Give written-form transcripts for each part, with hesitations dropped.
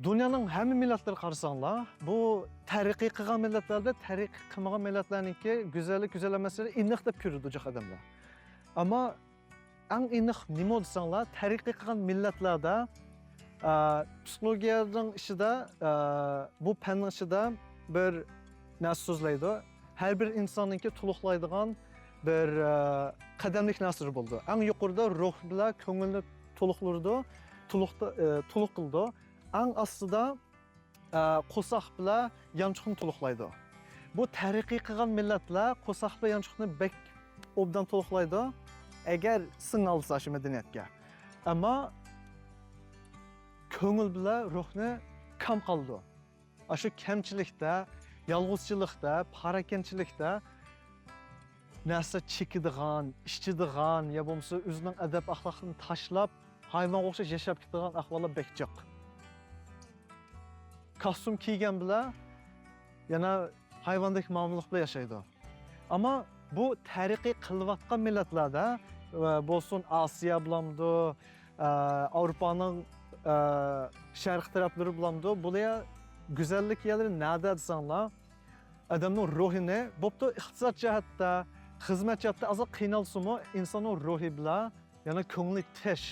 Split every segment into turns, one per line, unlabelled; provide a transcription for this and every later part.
Dunyoning hamma millatlari qarasanlar, bu taraqqiy qilgan millatlarda taraqqiy qilmagan millatlarniki go'zallik go'zal emasligini aniq deb ko'radi o'sha odamlar. Ammo eng aniq nima desanglar, taraqqiy qilgan millatlarda psixologiyaning ishida, bu fanning ishida bir narsa so'zlaydi. Har bir insonniki to'liqlaydigan bir qadamlik narsa bo'ldi. Eng yuqorida ruh bilan ko'ngilni to'liqlurdi, to'liq qildi. Eng ostida qo'saq bilan yanchiqni to'liqlaydi. Bu taraqqiy qilgan millatlar qo'saq bilan yanchiqni bek obdan to'liqlaydi, agar sing'alsa shu madaniyatga. Ammo ko'ngil bilan ruhni kam qildi. Shu kamchilikda, yolg'izchilikda, parakanchilikda narsa chekidigan, ishchidigan, ya bo'lmasa o'zining adab axloqini tashlab, hayvonga o'xshash yashab ketadigan ahvollar bekchiq. Kostyum kiygan bilan yana hayvondek muomala bilan yashaydi. Ammo bu taraqqiy qilayotgan millatlarda bo'lsin Osiyo bilamdi, Avropaning sharq taraflari bilamdi, bular go'zallik yerlari nada desanglar, odamning ruhini, bo'pti iqtisod jihatda, xizmat jihatda azal qiynalsa-mu, insonning ruhi bilan yana ko'ngli tish.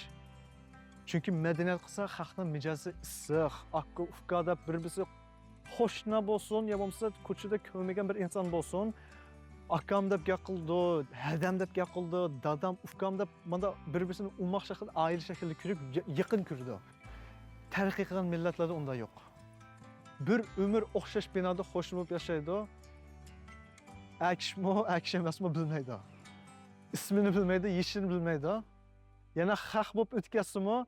Chunki madaniyat qilsa, xalqning mijozi issiq, aql ufqada bir-birisi xo'shna bo'lsin, ya bo'lmasa ko'chada ko'rmagan bir inson bo'lsin, akam deb gap qildi, hadam deb gap qildi, dadam ufqam deb mana bir-birisini ummoq shaklda, oila shaklida ko'rib, yaqin ko'rdi. Taraqqiy qilgan millatlarda unda yo'q. Bir umr o'xshash binoda xo'sh bo'lib yashaydi. Akishmi, akish emasmi bilmaydi. Ismini bilmaydi, yishini bilmaydi. Yana haq bo'lib o'tkazsa-mu,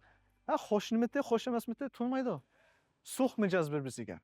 xo'shnimiti, xo'sh emasmiti tunmaydi. Suq mijoz bir-birisiga.